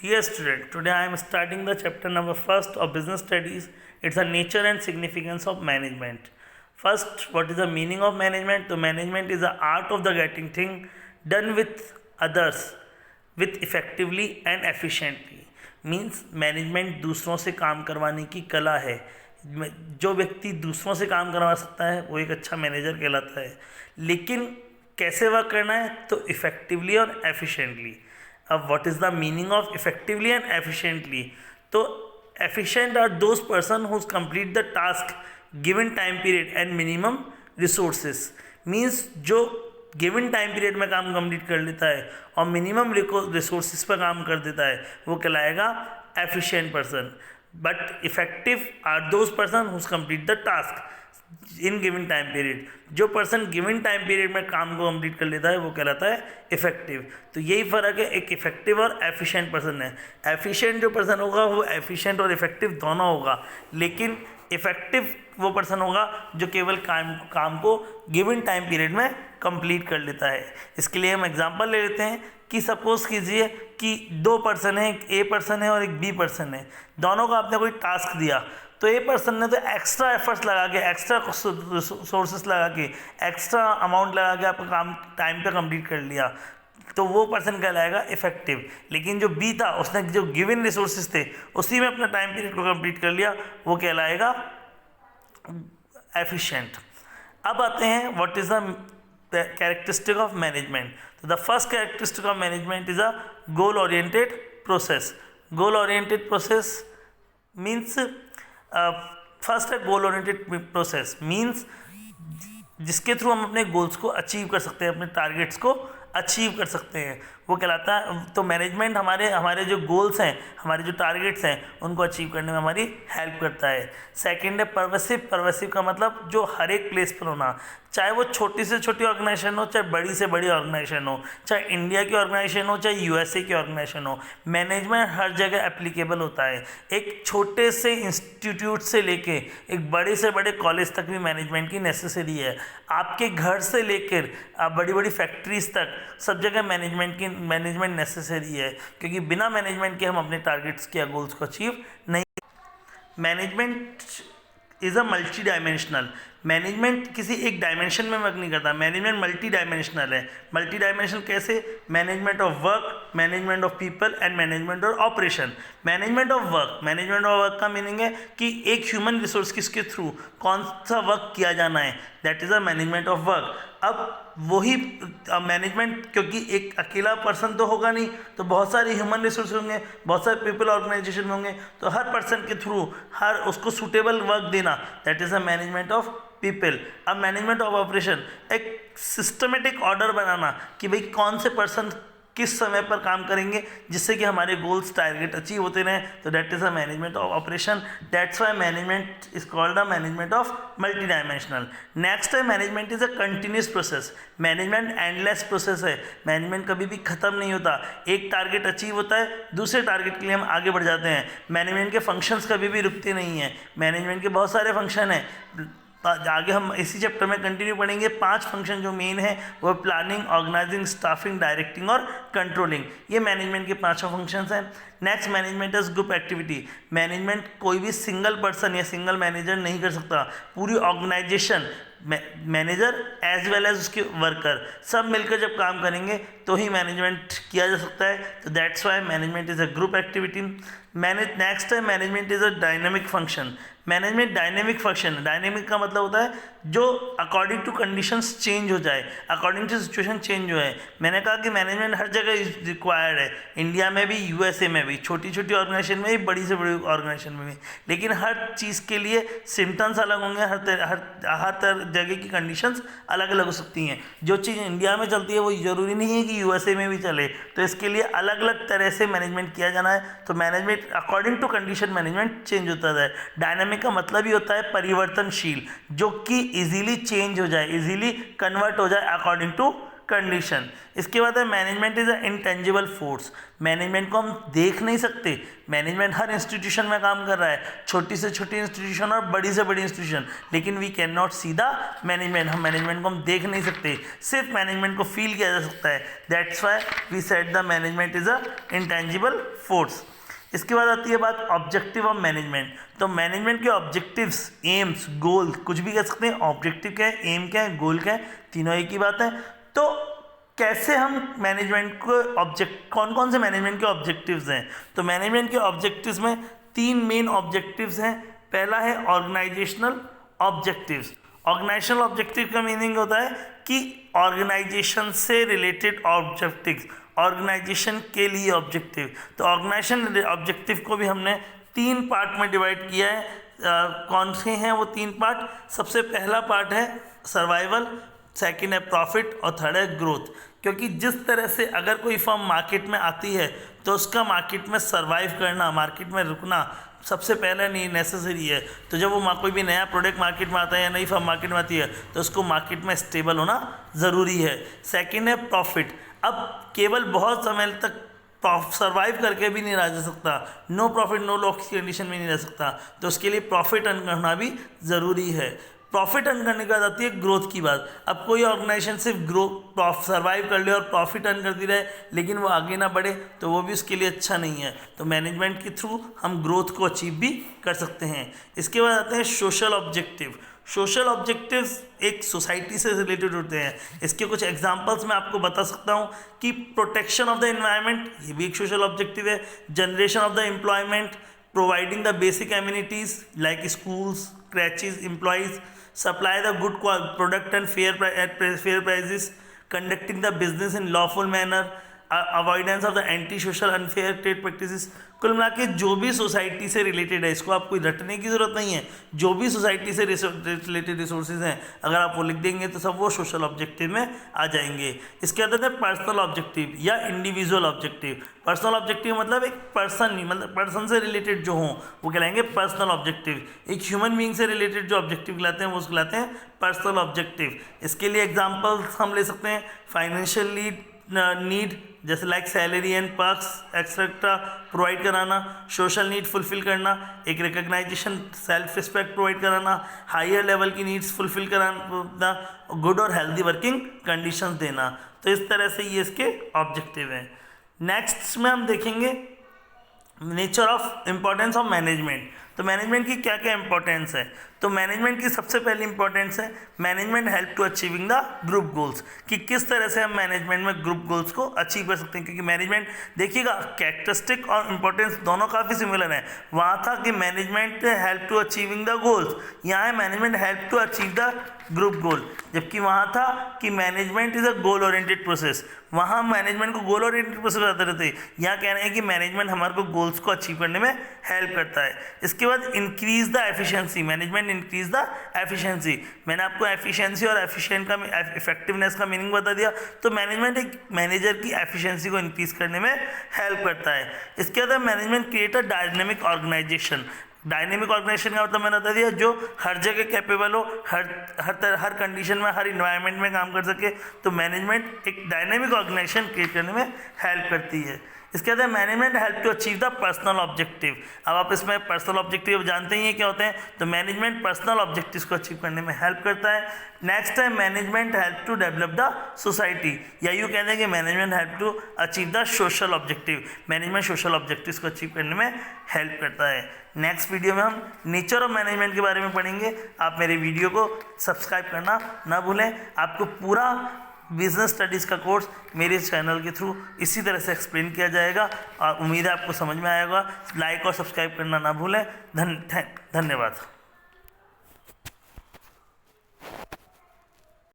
Dear student, today I am starting the chapter number first of business studies. It's a nature and significance of management. First, what is the meaning of management? So management is the art of the getting thing done with others with effectively and efficiently. Means management दूसरों से काम करवाने की कला है. जो व्यक्ति दूसरों से काम करवा सकता है वो एक अच्छा मैनेजर कहलाता है. लेकिन कैसे वर्क करना है? तो इफ़ेक्टिवली और एफिशिएंटली. अब what is the meaning of effectively and efficiently? तो efficient are those person whose complete the task given time period and minimum resources. Means जो गिवन टाइम पीरियड में काम कंप्लीट कर लेता है और मिनिमम रिसोर्सेज पर काम कर देता है वो कहलाएगा efficient person. But effective are those person whose complete the task in given time period. जो पर्सन गिवन टाइम पीरियड में काम को कंप्लीट कर लेता है वो कहलाता है इफेक्टिव. तो यही फ़र्क है, एक इफेक्टिव और एफिशिएंट पर्सन है. एफिशिएंट जो पर्सन होगा वो एफिशिएंट और इफेक्टिव दोनों होगा, लेकिन इफेक्टिव वो पर्सन होगा जो केवल काम को गिवन टाइम पीरियड में कंप्लीट कर लेता है. इसके लिए हम एग्जांपल ले लेते हैं कि सपोज़ कीजिए कि दो पर्सन हैं, एक ए पर्सन है और एक बी पर्सन है. दोनों को आपने कोई टास्क दिया तो ए पर्सन ने तो एक्स्ट्रा एफर्ट्स लगा के, एक्स्ट्रा सोर्सेस लगा के, एक्स्ट्रा अमाउंट लगा के आपका काम टाइम पे कंप्लीट कर लिया, तो वो पर्सन कहलाएगा इफेक्टिव. लेकिन जो बी था उसने जो गिवन रिसोर्सेज थे उसी में अपना टाइम पीरियड को कंप्लीट कर लिया, वो कहलाएगा एफिशिएंट. अब आते हैं what is the characteristic of management. तो the first characteristic of management is a goal oriented process. Goal oriented process means first है गोल ओरिएंटेड प्रोसेस मीन्स जिसके थ्रू हम अपने गोल्स को अचीव कर सकते हैं, अपने टारगेट्स को अचीव कर सकते हैं, वो कहलाता है. तो मैनेजमेंट हमारे जो गोल्स हैं, हमारे जो टारगेट्स हैं उनको अचीव करने में हमारी हेल्प करता है. सेकंड है परवेसिव. परवेसिव का मतलब जो हर एक प्लेस पर होना, चाहे वो छोटी से छोटी ऑर्गेनाइजेशन हो, चाहे बड़ी से बड़ी ऑर्गेनाइजेशन हो, चाहे इंडिया की ऑर्गेनाइजेशन हो, चाहे यूएसए की ऑर्गेनाइजेशन हो. मैनेजमेंट हर जगह एप्लीकेबल होता है. एक छोटे से इंस्टीट्यूट से लेके एक बड़े से बड़े कॉलेज तक भी मैनेजमेंट की नेसेसरी है. आपके घर से लेकर बड़ी बड़ी फैक्ट्रीज तक सब जगह मैनेजमेंट नेसेसरी है, क्योंकि बिना मैनेजमेंट के हम अपने टारगेट्स या गोल्स को अचीव नहीं. Management is a multi dimensional. Management किसी एक डायमेंशन में वर्क नहीं करता, मैनेजमेंट मल्टी डायमेंशनल है. मल्टी डायमेंशनल कैसे? Management of work, management of people and management of operation. Management of work का मीनिंग है कि एक ह्यूमन रिसोर्स किसके थ्रू कौन सा वर्क किया जाना है, that is a management of work. अब वही मैनेजमेंट, क्योंकि एक अकेला पर्सन तो होगा नहीं, तो बहुत सारे ह्यूमन रिसोर्स होंगे, बहुत सारे पीपल ऑर्गेनाइजेशन होंगे, तो हर पर्सन के थ्रू हर उसको सूटेबल वर्क देना, that is a management of people. अब मैनेजमेंट ऑफ ऑपरेशन एक सिस्टमेटिक ऑर्डर बनाना कि भाई कौन से पर्सन किस समय पर काम करेंगे जिससे कि हमारे गोल्स टारगेट अचीव होते रहें, तो that is a management of operation. That's why management is called a management of multi dimensional. Next है management is a continuous process. Management endless process है. मैनेजमेंट कभी भी ख़त्म नहीं होता. एक टारगेट अचीव होता है, दूसरे टारगेट के लिए हम आगे बढ़ जाते हैं. मैनेजमेंट के फंक्शंस कभी भी रुकते नहीं हैं. मैनेजमेंट के बहुत सारे फंक्शन हैं, आगे हम इसी चैप्टर में कंटिन्यू पढ़ेंगे. 5 फंक्शन जो मेन है वो प्लानिंग, ऑर्गेनाइजिंग, स्टाफिंग, डायरेक्टिंग और कंट्रोलिंग. ये मैनेजमेंट के 5 फंक्शंस हैं. Next management is group activity. Management कोई भी सिंगल पर्सन या सिंगल मैनेजर नहीं कर सकता. पूरी organization, manager as well as उसके वर्कर सब मिलकर जब काम करेंगे तो ही मैनेजमेंट किया जा सकता है. तो that's why management is a group activity. Next है management is a dynamic function. Management dynamic function. Dynamic का मतलब होता है जो अकॉर्डिंग टू कंडीशंस चेंज हो जाए, अकॉर्डिंग टू सिचुएशन चेंज हो जाए. मैंने कहा कि मैनेजमेंट हर जगह रिक्वायर्ड है, इंडिया में भी, यूएसए में भी, छोटी छोटी ऑर्गेनाइजेशन में भी, बड़ी से बड़ी ऑर्गेनाइजेशन में भी. लेकिन हर चीज़ के लिए सिम्टम्स अलग होंगे, हर जगह की कंडीशंस अलग अलग हो सकती हैं. जो चीज़ इंडिया में चलती है वो ज़रूरी नहीं है कि यूएसए में भी चले, तो इसके लिए अलग अलग तरह से मैनेजमेंट किया जाना है. तो management according to condition management change होता है. डायनामिक का मतलब ही होता है परिवर्तनशील, जो कि इजीली चेंज हो जाए, इजीली कन्वर्ट हो जाए अकॉर्डिंग टू कंडीशन। इसके बाद है management is a intangible force. Management को हम देख नहीं सकते। मैनेजमेंट हर इंस्टीट्यूशन में काम कर रहा है, छोटी से छोटी इंस्टीट्यूशन और बड़ी से बड़ी इंस्टीट्यूशन, लेकिन we can not see the management. हम मैनेजमेंट को हम देख नहीं सकते, सिर्फ मैनेजमेंट को फील किया जा सकता है। That's why we said the management is a intangible force. इसके बाद आती है बात ऑब्जेक्टिव ऑफ मैनेजमेंट। तो मैनेजमेंट के ऑब्जेक्टिव्स, एम्स, गोल, कुछ भी कह सकते हैं। ऑब्जेक्टिव क्या है, एम क्या है, गोल क्या है, तीनों एक ही बात है। तो कैसे हम मैनेजमेंट को कौन कौन से मैनेजमेंट के ऑब्जेक्टिव्स हैं? तो मैनेजमेंट के ऑब्जेक्टिव्स में 3 मेन ऑब्जेक्टिव्स हैं। पहला है ऑर्गेनाइजेशनल ऑब्जेक्टिव्स। ऑर्गेनाइजेशनल ऑब्जेक्टिव का मीनिंग होता है कि ऑर्गेनाइजेशन से रिलेटेड ऑब्जेक्टिव्स, ऑर्गेनाइजेशन के लिए ऑब्जेक्टिव। तो ऑर्गेनाइजेशन ऑब्जेक्टिव को भी हमने 3 पार्ट में डिवाइड किया है। कौन से हैं वो 3 पार्ट? सबसे पहला पार्ट है सर्वाइवल, सेकंड है प्रॉफिट और थर्ड है ग्रोथ। क्योंकि जिस तरह से अगर कोई फर्म मार्केट में आती है तो उसका मार्केट में सर्वाइव करना, मार्केट में रुकना सबसे पहले नहीं नेसेसरी है। तो जब वो कोई भी नया प्रोडक्ट मार्केट में आता है या नई फर्म मार्केट में आती है तो उसको मार्केट में स्टेबल होना ज़रूरी है। सेकंड है प्रॉफिट। अब केवल बहुत समय तक सर्वाइव करके भी नहीं रह जा सकता, नो प्रॉफिट नो लॉस की कंडीशन में नहीं रह सकता, तो उसके लिए प्रॉफिट अर्न करना भी ज़रूरी है। प्रॉफिट अर्न करने के बाद आती है ग्रोथ की बात। अब कोई ऑर्गेनाइजेशन सिर्फ सर्वाइव कर ले और प्रॉफिट अर्न करती रहे लेकिन वो आगे ना बढ़े तो वो भी उसके लिए अच्छा नहीं है। तो मैनेजमेंट के थ्रू हम ग्रोथ को अचीव भी कर सकते हैं। इसके बाद आते हैं सोशल ऑब्जेक्टिव। सोशल ऑब्जेक्टिव्स एक सोसाइटी से रिलेटेड होते हैं। इसके कुछ एग्जांपल्स मैं आपको बता सकता हूँ कि प्रोटेक्शन ऑफ द एनवायरनमेंट, ये भी एक सोशल ऑब्जेक्टिव है। Generation of the employment, providing the basic amenities like schools, creches, employees, supply the good product and fair prices, conducting the business in lawful manner, avoidance of the anti-social unfair trade practices। कुल मिला के जो भी society से related है, इसको आपको रटने की ज़रूरत नहीं है, जो भी सोसाइटी से रिलेटेड रिसोर्सेज हैं अगर आप वो लिख देंगे तो सब वो सोशल ऑब्जेक्टिव में आ जाएंगे। इसके अंदर है पर्सनल ऑब्जेक्टिव या इंडिविजुअल ऑब्जेक्टिव। पर्सनल ऑब्जेक्टिव मतलब एक पर्सन, मतलब पर्सन से रिलेटेड जो हों वो कहलाएंगे पर्सनल ऑब्जेक्टिव। एक ह्यूमन बीइंग से रिलेटेड जो ऑब्जेक्टिव कहलाते हैं वो कहलाते हैं पर्सनल ऑब्जेक्टिव। इसके लिए एग्जाम्पल्स हम ले सकते हैं। फाइनेंशियल नीड जैसे like salary and perks etcetera provide कराना, सोशल नीड फुलफिल करना, एक रिकग्नाइजेशन सेल्फ रिस्पेक्ट प्रोवाइड कराना, हायर लेवल की नीड्स फुलफिल कराना, गुड और हेल्दी वर्किंग कंडीशंस देना। तो इस तरह से ये इसके ऑब्जेक्टिव हैं। नेक्स्ट में हम देखेंगे nature of importance of management. तो मैनेजमेंट की क्या क्या इंपॉर्टेंस है? तो मैनेजमेंट की सबसे पहली इंपॉर्टेंस है management help to achieving the group goals, कि किस तरह से हम मैनेजमेंट में ग्रुप गोल्स को अचीव कर सकते हैं। क्योंकि मैनेजमेंट देखिएगा कैरेक्टरिस्टिक और इंपॉर्टेंस दोनों काफ़ी सिमिलर हैं। वहाँ था कि management help to achieving the goals, यहाँ है management help to achieve the group goal. जबकि वहाँ था कि management is a goal oriented process, वहाँ मैनेजमेंट को गोल ओरिएंटेड प्रोसेस बताते रहते। यहाँ कह रहे हैं कि मैनेजमेंट हमारे को गोल्स को अचीव करने में हेल्प करता है। इसके बाद increase the efficiency, management increase the efficiency. मैंने आपको एफिशिएंसी और एफिशिएंट का इफेक्टिवनेस का मीनिंग बता दिया। तो मैनेजमेंट एक मैनेजर की एफिशिएंसी को इंक्रीज करने में हेल्प करता है। इसके बाद management create a dynamic organization. Dynamic organization का मतलब मैंने बता दिया जो हर जगह कैपेबल हो, हर कंडीशन में, हर इन्वायरमेंट में काम कर सके। तो मैनेजमेंट एक डायनेमिक ऑर्गेनाइजेशन क्रिएट करने में हेल्प करती है। इसके बाद management help to achieve the personal objective. अब आप इसमें पर्सनल ऑब्जेक्टिव जानते ही हैं क्या होते हैं। तो मैनेजमेंट पर्सनल ऑब्जेक्टिव्स को अचीव करने में हेल्प करता है। नेक्स्ट है management help to develop the society, या यूँ कहते हैं कि management help to achieve the social objective. Management social objectives को अचीव करने में हेल्प करता है। नेक्स्ट वीडियो में हम नेचर ऑफ मैनेजमेंट के बारे में पढ़ेंगे। आप मेरे वीडियो को सब्सक्राइब करना ना भूलें। आपको पूरा बिजनेस स्टडीज़ का कोर्स मेरे चैनल के थ्रू इसी तरह से एक्सप्लेन किया जाएगा और उम्मीद है आपको समझ में आएगा। लाइक और सब्सक्राइब करना ना भूलें। धन्यवाद।